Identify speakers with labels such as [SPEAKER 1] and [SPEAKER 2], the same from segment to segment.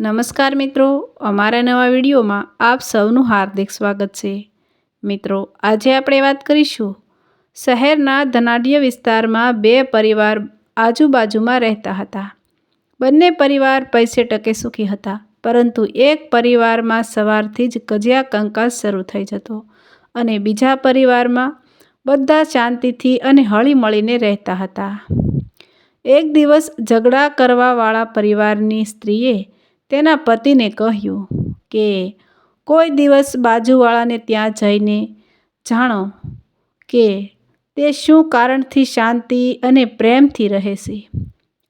[SPEAKER 1] નમસ્કાર મિત્રો, અમારા નવા વિડીયોમાં આપ સૌનું હાર્દિક સ્વાગત છે। મિત્રો, આજે આપણે વાત કરીશું શહેરના ધનાઢ્ય વિસ્તારમાં બે પરિવાર આજુબાજુમાં રહેતા હતા। બંને પરિવાર પૈસે ટકે સુખી હતા, પરંતુ એક પરિવારમાં સવારથી જ કજિયા કંકાસ શરૂ થઈ જતો અને બીજા પરિવારમાં બધા શાંતિથી અને હળીમળીને રહેતા હતા। એક દિવસ ઝઘડા કરવાવાળા પરિવારની સ્ત્રીએ તેના પતિને કહ્યું કે કોઈ દિવસ બાજુવાળાને ત્યાં જઈને જાણો કે તે શું કારણથી શાંતિ અને પ્રેમથી રહે છે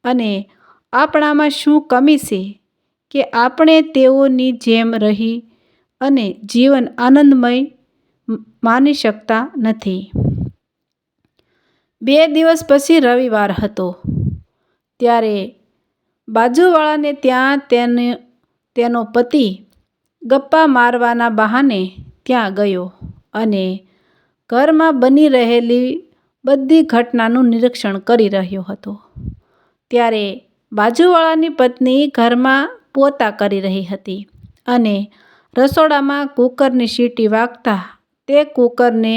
[SPEAKER 1] અને આપણામાં શું કમી છે કે આપણે તેઓની જેમ રહી અને જીવન આનંદમય માની શકતા નથી। 2 દિવસ પછી રવિવાર હતો, ત્યારે બાજુવાળાને ત્યાં તેનો પતિ ગપ્પા મારવાના બહાને ત્યાં ગયો અને ઘરમાં બની રહેલી બધી ઘટનાનું નિરીક્ષણ કરી રહ્યો હતો। ત્યારે બાજુવાળાની પત્ની ઘરમાં પોતા કરી રહી હતી અને રસોડામાં કૂકરની સીટી વાગતા તે કૂકરને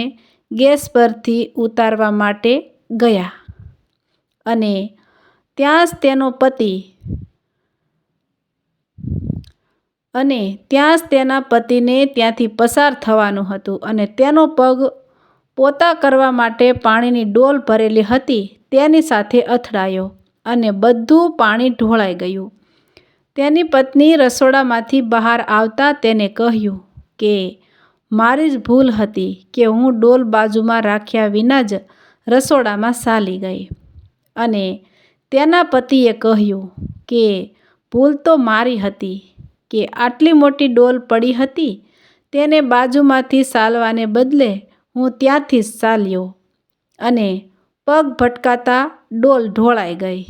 [SPEAKER 1] ગેસ પરથી ઉતારવા માટે ગયા અને ત્યાં જ તેના પતિને ત્યાંથી પસાર થવાનું હતું અને તેનો પગ પોતા કરવા માટે પાણીની ડોલ ભરેલી હતી તેની સાથે અથડાયો અને બધું પાણી ઢોળાઈ ગયું। તેની પત્ની રસોડામાંથી બહાર આવતા તેને કહ્યું કે મારી જ ભૂલ હતી કે હું ડોલ બાજુમાં રાખ્યા વિના જ રસોડામાં ચાલી ગઈ અને તેના પતિએ કહ્યું કે ભૂલ તો મારી હતી કે આટલી મોટી ડોલ પડી હતી તેને બાજુમાંથી ચાલવાને બદલે હું ત્યાંથી જ ચાલ્યો અને પગ ભટકાતા ડોલ ઢોળાઈ ગઈ।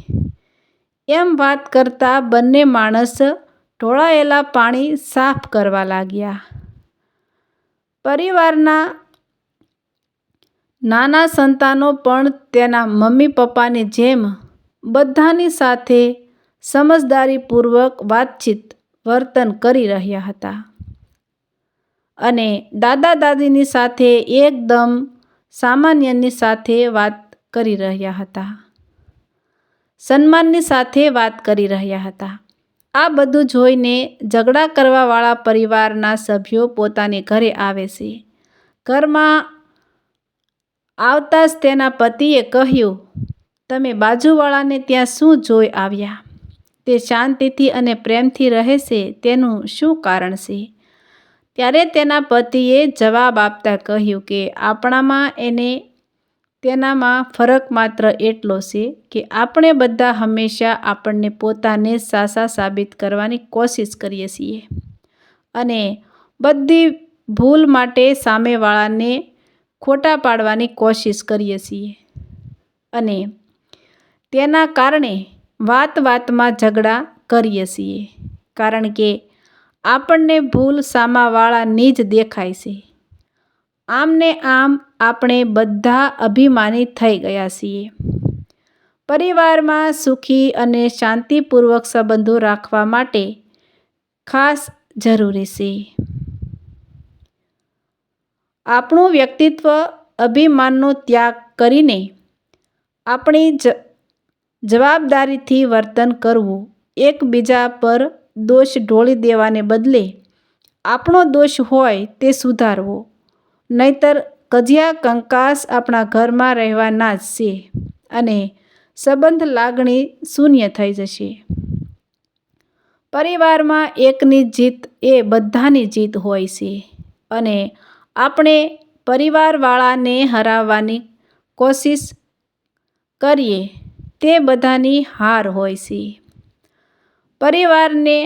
[SPEAKER 1] એમ વાત કરતાં બંને માણસ ઢોળાયેલા પાણી સાફ કરવા લાગ્યા। પરિવારના નાના સંતાનો પણ તેના મમ્મી પપ્પાની જેમ બધાની સાથે સમજદારીપૂર્વક વાતચીત વર્તન કરી રહ્યા હતા અને દાદા દાદીની સાથે એકદમ સામાન્યની સાથે વાત કરી રહ્યા હતા, સન્માનની સાથે વાત કરી રહ્યા હતા। આ બધું જોઈને ઝઘડા કરવાવાળા પરિવારના સભ્યો પોતાની ઘરે આવે છે। ઘરમાં આવતા જ તેના પતિએ કહ્યું, તમે બાજુવાળાને ત્યાં શું જોઈ આવ્યા? તે શાંતિથી અને પ્રેમથી રહે છે તેનું શું કારણ છે? ત્યારે તેના પતિએ જવાબ આપતા કહ્યું કે આપણામાં અને તેનામાં ફરક માત્ર એટલો છે કે આપણે બધા હંમેશા આપણને પોતાને સાચા સાબિત કરવાની કોશિશ કરીએ છીએ અને બધી ભૂલ માટે સામેવાળાને ખોટા પાડવાની કોશિશ કરીએ છીએ અને તેના કારણે વાત-વાતમાં ઝઘડા કરીએ છીએ, કારણ કે આપણને ભૂલ સામેવાળાની જ દેખાય છે। આમને આમ આપણે બધા અભિમાની થઈ ગયા છીએ। પરિવારમાં સુખી અને શાંતિપૂર્વક સંબંધો રાખવા માટે ખાસ જરૂરી છે આપણું વ્યક્તિત્વ અભિમાનનો ત્યાગ કરીને આપણી જવાબદારીથી વર્તન કરવું, એકબીજા પર દોષ ઢોળી દેવાને બદલે આપણો દોષ હોય તે સુધારવો, નહીંતર કજિયા કંકાસ આપણા ઘરમાં રહેવાના જ છે અને સંબંધ લાગણી શૂન્ય થઈ જશે। પરિવારમાં એકની જીત એ બધાની જીત હોય છે અને આપણે પરિવારવાળાને હરાવવાની કોશિશ કરીએ તે બધાની હાર હોય છે। પરિવારને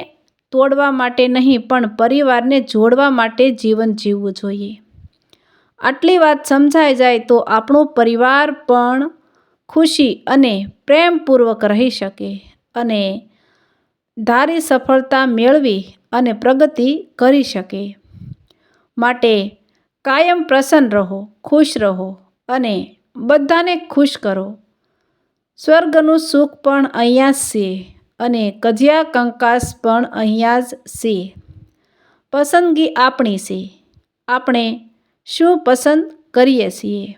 [SPEAKER 1] તોડવા માટે નહીં, પણ પરિવારને જોડવા માટે જીવન જીવવું જોઈએ। આટલી વાત સમજાઈ જાય તો આપણો પરિવાર પણ ખુશી અને પ્રેમપૂર્વક રહી શકે અને ધારી સફળતા મેળવી અને પ્રગતિ કરી શકે। માટે કાયમ પ્રસન્ન રહો, ખુશ રહો અને બધાને ખુશ કરો। સ્વર્ગનું સુખ પણ અહીંયા જ છે અને કજિયા કંકાસ પણ અહીંયા જ છે. પસંદગી આપણી છે. આપણે શું પસંદ કરીએ છીએ?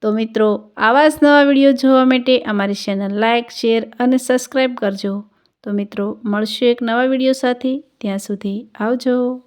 [SPEAKER 1] તો મિત્રો, આવા જ નવા વિડીયો જોવા માટે અમારી ચેનલ લાઇક, શેર અને સબસ્ક્રાઈબ કરજો. તો મિત્રો, મળશું એક નવા વિડીયો સાથે. ત્યાં સુધી આવજો.